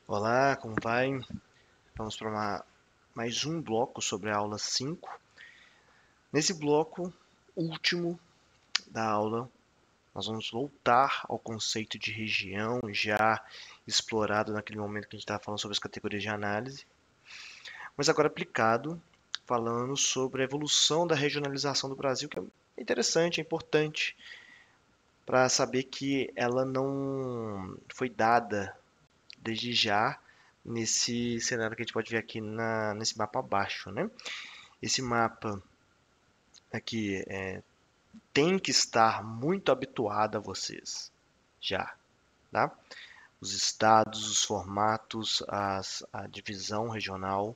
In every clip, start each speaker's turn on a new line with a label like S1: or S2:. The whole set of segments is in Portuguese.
S1: Olá, como vai? Vamos para mais um bloco sobre a aula 5. Nesse bloco último da aula, nós vamos voltar ao conceito de região, já explorado naquele momento que a gente estava falando sobre as categorias de análise, mas agora aplicado, falando sobre a evolução da regionalização do Brasil, que é interessante, é importante, para saber que ela não foi dada desde já nesse cenário que a gente pode ver aqui nesse mapa abaixo, né? Esse mapa aqui tem que estar muito habituado a vocês, já, tá? Os estados, os formatos, a divisão regional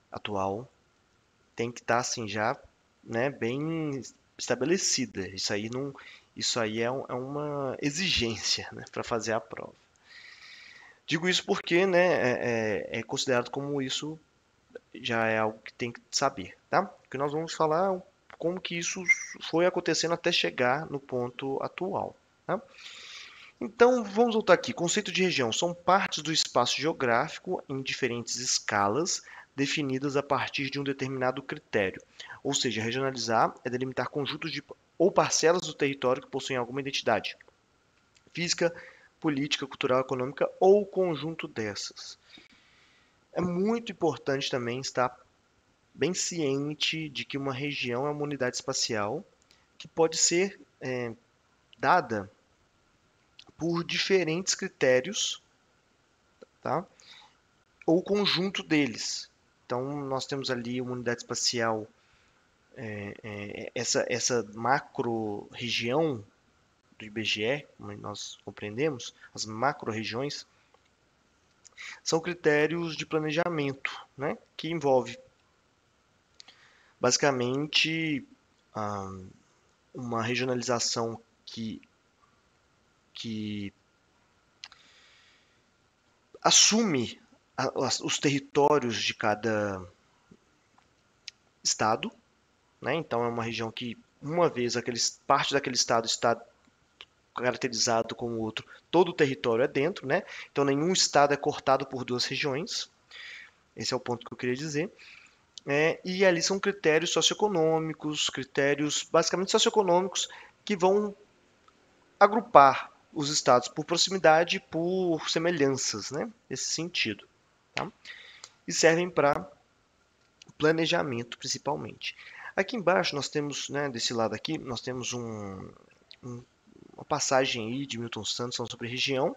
S1: atual tem que estar assim já, né, bem estabelecida. Isso aí é uma exigência, né, para fazer a prova. Digo isso porque, né, é considerado como isso já é algo que tem que saber, tá? Porque nós vamos falar como que isso foi acontecendo até chegar no ponto atual, tá? Então, vamos voltar aqui. Conceito de região são partes do espaço geográfico em diferentes escalas, definidas a partir de um determinado critério. Ou seja, regionalizar é delimitar conjuntos ou parcelas do território que possuem alguma identidade física, política, cultural, econômica ou conjunto dessas. É muito importante também estar bem ciente de que uma região é uma unidade espacial que pode ser dada por diferentes critérios, tá? Ou conjunto deles. Então, nós temos ali uma unidade espacial, essa macro-região do IBGE, como nós compreendemos, as macro-regiões, são critérios de planejamento, né? Que envolve, basicamente, ah, uma regionalização que assume os territórios de cada estado, né? Então é uma região que, uma vez parte daquele estado está caracterizado como outro, todo o território é dentro, né? Então nenhum estado é cortado por duas regiões. Esse é o ponto que eu queria dizer. E ali são critérios socioeconômicos, critérios basicamente socioeconômicos que vão agrupar os estados por proximidade e por semelhanças, né? Nesse sentido, tá? E servem para planejamento principalmente. Aqui embaixo nós temos, né, desse lado aqui, nós temos uma passagem aí de Milton Santos falando sobre região.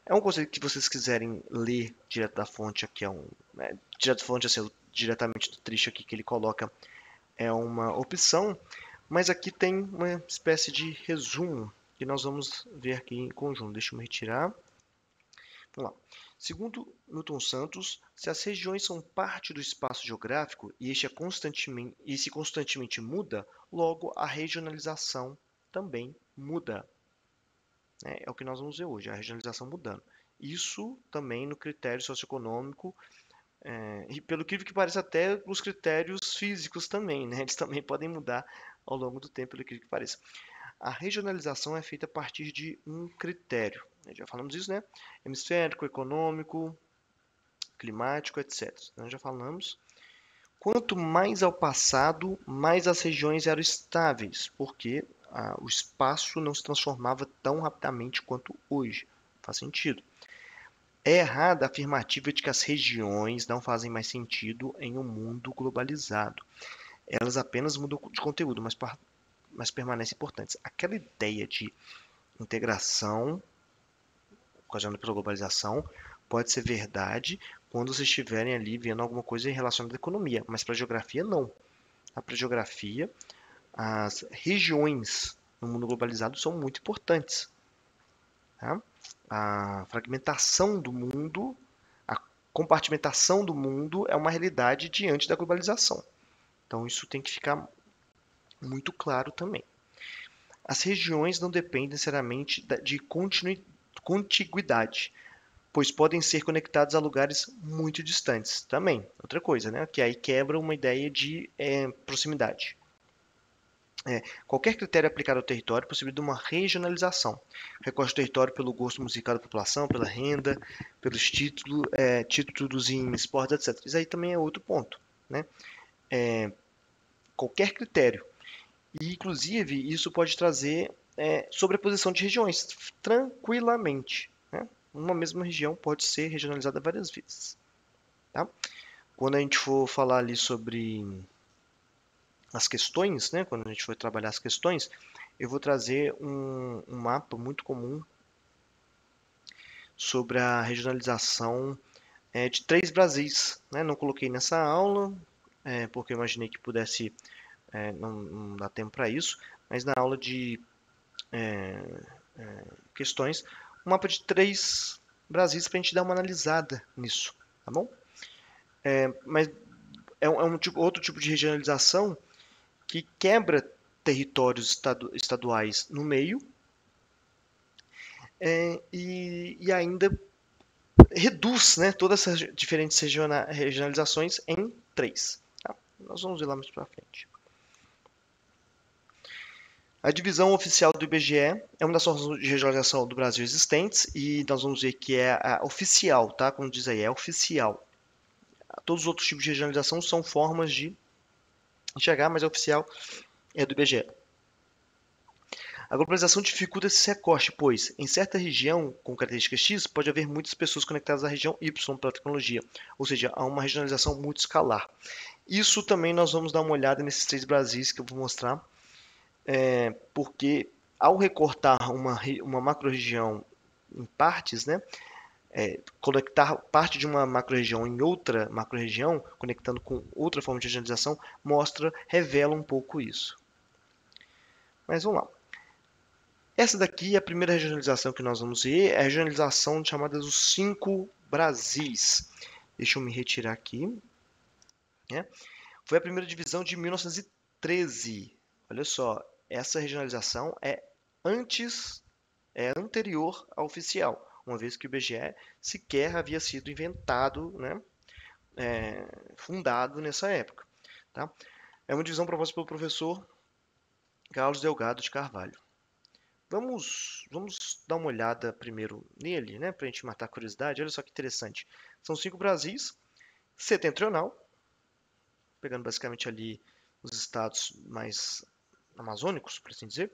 S1: É um conceito que vocês quiserem ler direto da fonte, aqui né, direto da fonte, assim, diretamente do trecho aqui que ele coloca, é uma opção, mas aqui tem uma espécie de resumo que nós vamos ver aqui em conjunto. Deixa eu me retirar. Vamos lá. Segundo Milton Santos, se as regiões são parte do espaço geográfico e esse constantemente muda, logo a regionalização também muda. É o que nós vamos ver hoje, a regionalização mudando. Isso também no critério socioeconômico, e pelo que parece até os critérios físicos também, né? Eles também podem mudar ao longo do tempo, pelo que pareça. A regionalização é feita a partir de um critério. Já falamos isso, né? Hemisférico, econômico, climático, etc. Nós já falamos. Quanto mais ao passado, mais as regiões eram estáveis, porque o espaço não se transformava tão rapidamente quanto hoje. Faz sentido. É errada a afirmativa de que as regiões não fazem mais sentido em um mundo globalizado. Elas apenas mudam de conteúdo, mas permanecem importantes. Aquela ideia de integração ocasionada pela globalização pode ser verdade quando vocês estiverem ali vendo alguma coisa relacionada à economia, mas para a geografia não. Para a geografia, as regiões no mundo globalizado são muito importantes. Tá? A fragmentação do mundo, a compartimentação do mundo é uma realidade diante da globalização. Então isso tem que ficar muito claro também. As regiões não dependem necessariamente de contiguidade, pois podem ser conectados a lugares muito distantes. Também, outra coisa, né? Que aí quebra uma ideia de proximidade. Qualquer critério aplicado ao território possibilita uma regionalização. Recorte o território pelo gosto musical da população, pela renda, pelos títulos em esportes, etc. Isso aí também é outro ponto, né? Qualquer critério. E, inclusive, isso pode trazer sobreposição de regiões, tranquilamente, né? Uma mesma região pode ser regionalizada várias vezes, tá? Quando a gente for falar ali sobre as questões, né? Quando a gente for trabalhar as questões, eu vou trazer um mapa muito comum sobre a regionalização de 3 Brasis, né? Não coloquei nessa aula, porque eu imaginei que pudesse, não dá tempo para isso, mas na aula de questões, um mapa de 3 Brasis para a gente dar uma analisada nisso, tá bom? Mas outro tipo de regionalização que quebra territórios estaduais no meio e ainda reduz, né, todas essas diferentes regionalizações em 3. Tá? Nós vamos ver lá mais para frente. A divisão oficial do IBGE é uma das formas de regionalização do Brasil existentes e nós vamos ver que é a oficial, tá? Como diz aí, é oficial. Todos os outros tipos de regionalização são formas de enxergar, mas a oficial é do IBGE. A globalização dificulta esse recorte, pois, em certa região com características X, pode haver muitas pessoas conectadas à região Y pela tecnologia, ou seja, há uma regionalização muito escalar. Isso também nós vamos dar uma olhada nesses 3 Brasis que eu vou mostrar, porque ao recortar uma macro-região em partes, né, conectar parte de uma macro-região em outra macro-região, conectando com outra forma de regionalização, revela um pouco isso. Mas vamos lá. Essa daqui é a primeira regionalização que nós vamos ver, é a regionalização chamada dos 5 Brasis. Deixa eu me retirar aqui. Foi a primeira divisão de 1913. Olha só, essa regionalização é anterior à oficial, uma vez que o IBGE sequer havia sido inventado, né, fundado nessa época. Tá? É uma divisão proposta pelo professor Carlos Delgado de Carvalho. Vamos dar uma olhada primeiro nele, né, para a gente matar a curiosidade. Olha só que interessante. São 5 Brasis, setentrional, pegando basicamente ali os estados mais amazônicos, por assim dizer.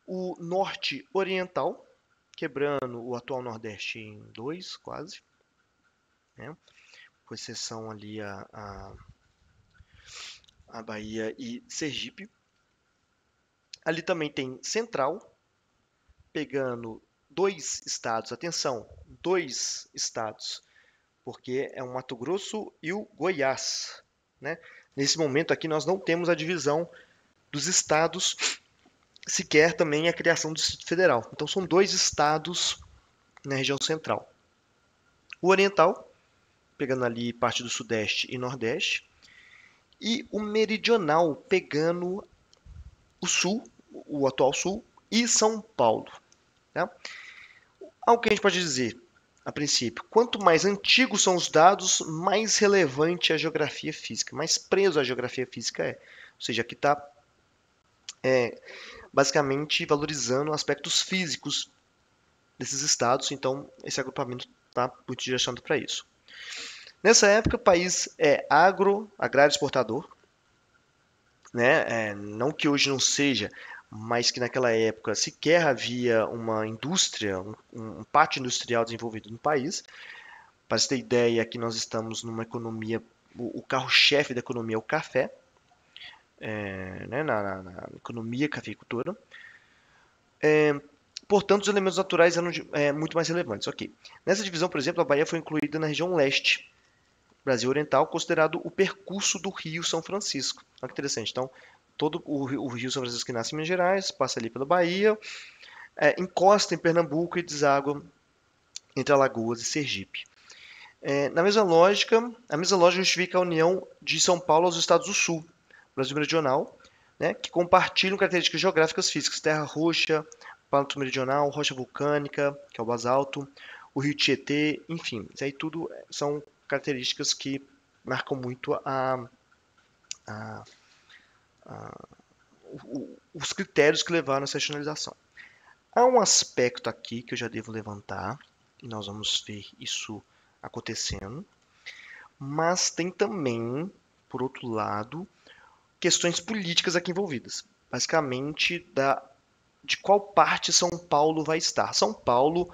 S1: O norte oriental, quebrando o atual Nordeste em 2, quase, né, com exceção ali a Bahia e Sergipe. Ali também tem central, pegando 2 estados, atenção, 2 estados, porque é o Mato Grosso e o Goiás, né? Nesse momento aqui nós não temos a divisão dos estados, sequer também a criação do Distrito Federal. Então são 2 estados na região central. O oriental, pegando ali parte do Sudeste e Nordeste, e o meridional, pegando o Sul, o atual Sul, e São Paulo. Tá? Algo que a gente pode dizer, a princípio, quanto mais antigos são os dados, mais relevante é a geografia física, mais preso a geografia física é. Ou seja, aqui está basicamente valorizando aspectos físicos desses estados, então esse agrupamento está muito direcionado para isso. Nessa época, o país é agrário exportador, né? Não que hoje não seja, mas que naquela época sequer havia uma indústria, um pátio industrial desenvolvido no país. Para você ter ideia, aqui nós estamos numa economia, o carro-chefe da economia é o café, né, na economia cafeicultora. Portanto, os elementos naturais eram muito mais relevantes. Ok. Nessa divisão, por exemplo, a Bahia foi incluída na região leste, Brasil Oriental, considerado o percurso do Rio São Francisco. Olha que interessante. Então, todo o Rio São Francisco que nasce em Minas Gerais, passa ali pela Bahia, encosta em Pernambuco e deságua entre Alagoas e Sergipe. A mesma lógica justifica a união de São Paulo aos estados do Sul, Brasil Meridional, né, que compartilham características geográficas físicas, terra roxa, Planalto Meridional, rocha vulcânica, que é o basalto, o rio Tietê, enfim, isso aí tudo são características que marcam muito os critérios que levaram a essa regionalização. Há um aspecto aqui que eu já devo levantar, e nós vamos ver isso acontecendo, mas tem também, por outro lado, questões políticas aqui envolvidas. Basicamente, de qual parte São Paulo vai estar. São Paulo,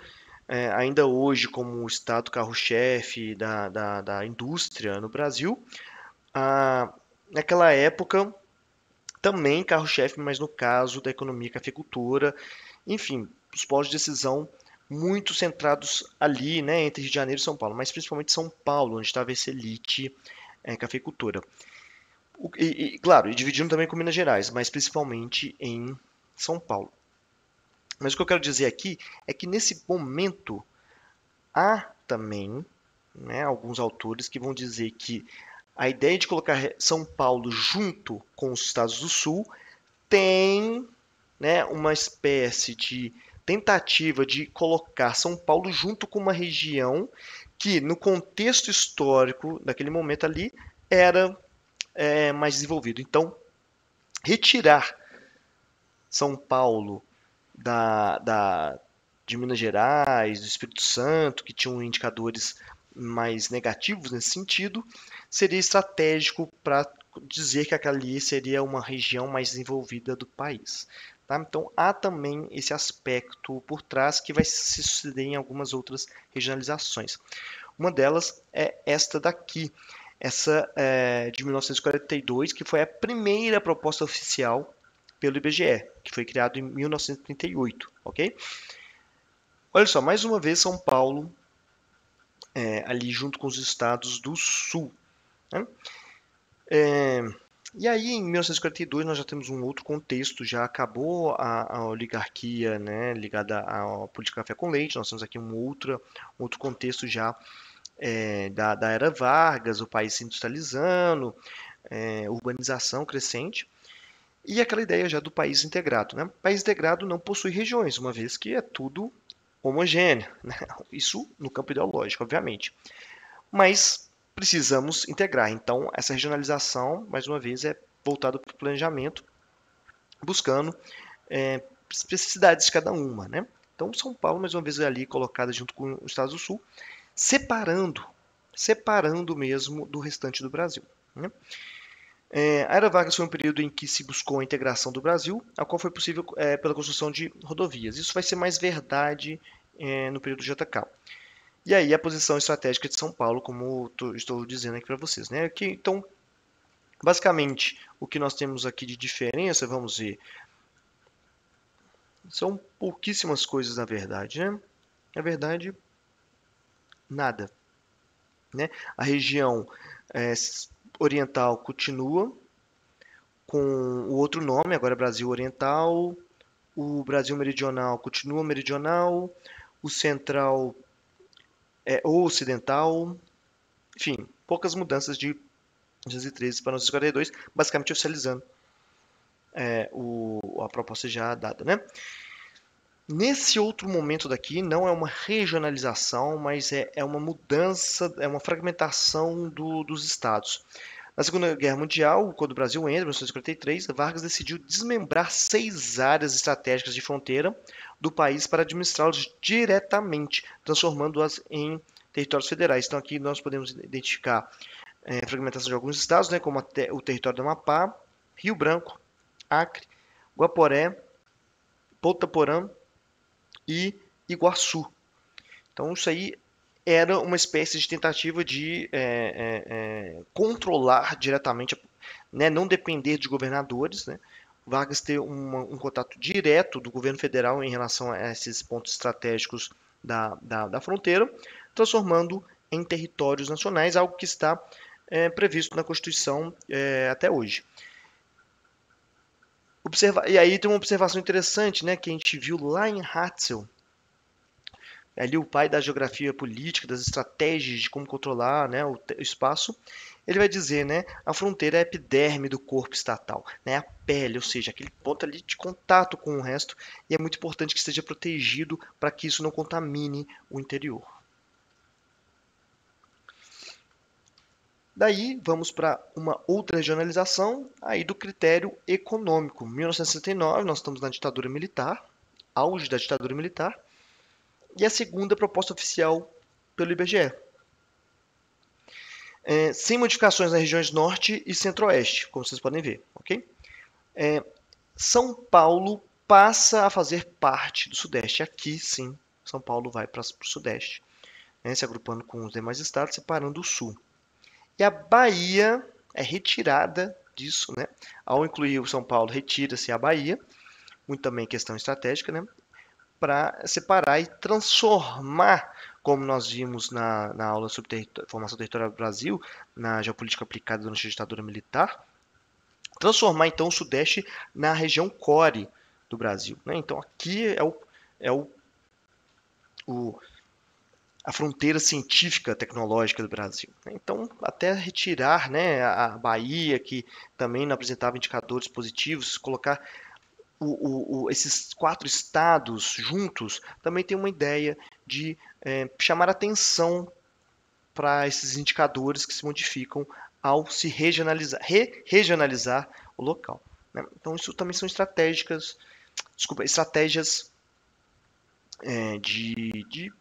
S1: ainda hoje, como o estado carro-chefe da indústria no Brasil, naquela época, também carro-chefe, mas no caso da economia cafeicultora, enfim, os polos de decisão muito centrados ali, né, entre Rio de Janeiro e São Paulo, mas principalmente São Paulo, onde estava essa elite cafeicultora. Claro, e dividindo também com Minas Gerais, mas principalmente em São Paulo. Mas o que eu quero dizer aqui é que nesse momento há também, né, alguns autores que vão dizer que a ideia de colocar São Paulo junto com os estados do Sul tem, né, uma espécie de tentativa de colocar São Paulo junto com uma região que, no contexto histórico daquele momento ali, era mais desenvolvido. Então, retirar São Paulo de Minas Gerais, do Espírito Santo, que tinham indicadores mais negativos nesse sentido, seria estratégico para dizer que aquela ali seria uma região mais desenvolvida do país. Tá? Então, há também esse aspecto por trás que vai se suceder em algumas outras regionalizações. Uma delas é esta daqui, essa de 1942, que foi a primeira proposta oficial pelo IBGE, que foi criado em 1938, ok? Olha só, mais uma vez São Paulo ali junto com os estados do Sul. Né? E aí, em 1942, nós já temos um outro contexto, já acabou a oligarquia, né, ligada à política café com leite, nós temos aqui um outro contexto já da era Vargas, o país se industrializando, urbanização crescente, e aquela ideia já do país integrado. Né? O país integrado não possui regiões, uma vez que é tudo homogêneo. Né? Isso no campo ideológico, obviamente. Mas precisamos integrar. Então, essa regionalização, mais uma vez, é voltada para o planejamento, buscando especificidades de cada uma. Né? Então, São Paulo, mais uma vez, é ali colocada junto com os Estados do Sul, separando mesmo do restante do Brasil. Né? A Era Vargas foi um período em que se buscou a integração do Brasil, a qual foi possível pela construção de rodovias. Isso vai ser mais verdade no período JK. E aí a posição estratégica de São Paulo, como estou dizendo aqui para vocês. Né? Então, basicamente, o que nós temos aqui de diferença, vamos ver, são pouquíssimas coisas na verdade. Né? Na verdade, nada. Né? A região oriental continua com o outro nome, agora é Brasil Oriental, o Brasil Meridional continua meridional, o central é ocidental, enfim, poucas mudanças de 1913 para 1942, basicamente oficializando a proposta já dada. Né? Nesse outro momento daqui, não é uma regionalização, mas é uma mudança, é uma fragmentação dos estados. Na Segunda Guerra Mundial, quando o Brasil entra, em 1943, Vargas decidiu desmembrar 6 áreas estratégicas de fronteira do país para administrá-los diretamente, transformando-as em territórios federais. Então aqui nós podemos identificar a fragmentação de alguns estados, né, como o território do Amapá, Rio Branco, Acre, Guaporé, Ponta Porã e Iguaçu. Então isso aí era uma espécie de tentativa de controlar diretamente, né, não depender de governadores, né, Vargas ter um contato direto do governo federal em relação a esses pontos estratégicos da fronteira, transformando em territórios nacionais, algo que está previsto na Constituição até hoje. E aí tem uma observação interessante, né, que a gente viu lá em Hatzel, ali o pai da geografia política, das estratégias de como controlar, né, o espaço, ele vai dizer, né, a fronteira é a epiderme do corpo estatal, né, a pele, ou seja, aquele ponto ali de contato com o resto, e é muito importante que esteja protegido para que isso não contamine o interior. Daí vamos para uma outra regionalização aí do critério econômico. 1969, nós estamos na ditadura militar, auge da ditadura militar, e a segunda proposta oficial pelo IBGE. Sem modificações nas regiões norte e centro-oeste, como vocês podem ver, ok? São Paulo passa a fazer parte do Sudeste. Aqui, sim, São Paulo vai para o Sudeste, né, se agrupando com os demais estados, separando o Sul. E a Bahia é retirada disso, né? Ao incluir o São Paulo, retira-se a Bahia, muito também questão estratégica, né? Para separar e transformar, como nós vimos na aula sobre formação territorial do Brasil, na geopolítica aplicada durante a ditadura militar, transformar então o Sudeste na região core do Brasil, né? Então aqui é a fronteira científica tecnológica do Brasil. Então, até retirar, né, a Bahia, que também não apresentava indicadores positivos, colocar esses 4 estados juntos, também tem uma ideia de chamar atenção para esses indicadores que se modificam ao se regionalizar o local, né? Então, isso também são estratégias de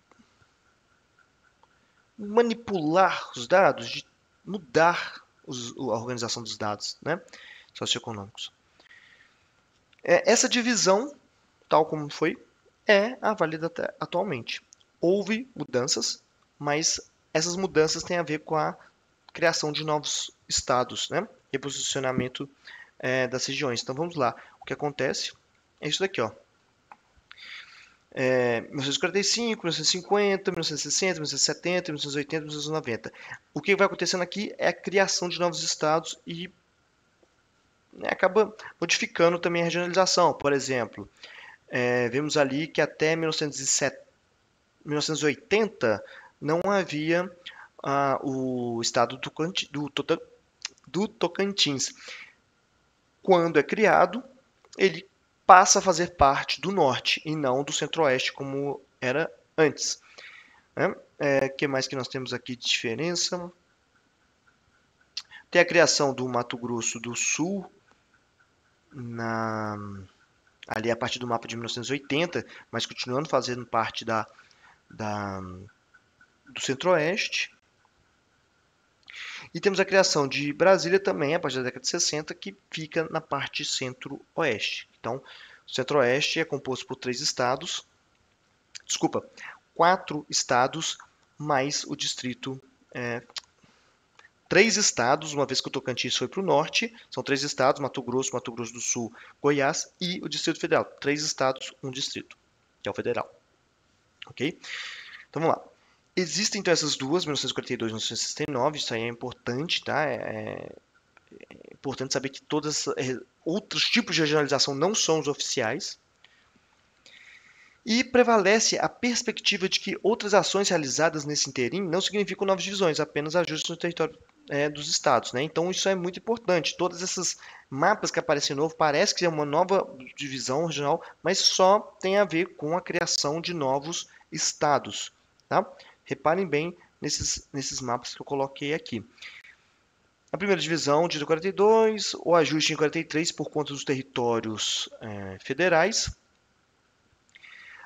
S1: manipular os dados, de mudar a organização dos dados, né, socioeconômicos. Essa divisão, tal como foi, é a válida atualmente. Houve mudanças, mas essas mudanças têm a ver com a criação de novos estados, né, reposicionamento das regiões. Então vamos lá. O que acontece é isso daqui, ó. 1945, 1950, 1960, 1970, 1980, 1990. O que vai acontecendo aqui é a criação de novos estados e, né, acaba modificando também a regionalização. Por exemplo, vemos ali que até 1980 não havia o estado do Tocantins. Quando é criado, ele passa a fazer parte do norte e não do centro-oeste como era antes, né? Que mais que nós temos aqui de diferença? Tem a criação do Mato Grosso do Sul, ali a partir do mapa de 1980, mas continuando fazendo parte do centro-oeste. E temos a criação de Brasília também, a partir da década de 60, que fica na parte centro-oeste. Então, o centro-oeste é composto por 4 estados, mais o distrito. 3 estados, uma vez que o Tocantins foi para o norte, são 3 estados, Mato Grosso do Sul, Goiás e o Distrito Federal. 3 estados, um distrito, que é o federal. Ok? Então vamos lá. Existem então essas duas, 1942 e 1969, isso aí é importante, tá? É importante saber que todos outros tipos de regionalização não são os oficiais. E prevalece a perspectiva de que outras ações realizadas nesse interim não significam novas divisões, apenas ajustes no território dos estados, né? Então isso é muito importante. Todos esses mapas que aparecem novo parece que é uma nova divisão regional, mas só tem a ver com a criação de novos estados, tá? Reparem bem nesses mapas que eu coloquei aqui. A primeira divisão de 42, o ajuste em 43 por conta dos territórios federais.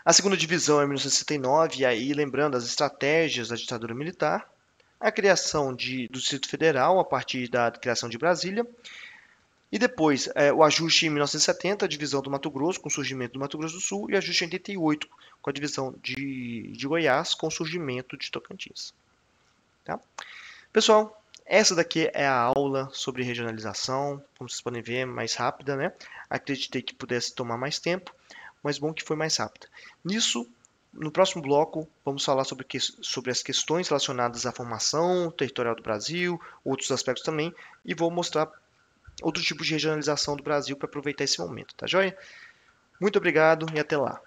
S1: A segunda divisão é em 1969, e aí lembrando as estratégias da ditadura militar. A criação do Distrito Federal a partir da criação de Brasília. E depois o ajuste em 1970, a divisão do Mato Grosso, com o surgimento do Mato Grosso do Sul, e o ajuste em 88, com a divisão de Goiás, com o surgimento de Tocantins. Tá? Pessoal, essa daqui é a aula sobre regionalização, como vocês podem ver, é mais rápida, né? Acreditei que pudesse tomar mais tempo, mas bom que foi mais rápida. No próximo bloco, vamos falar sobre as questões relacionadas à formação territorial do Brasil, outros aspectos também, e vou mostrar outros tipos de regionalização do Brasil para aproveitar esse momento, tá joia? Muito obrigado e até lá!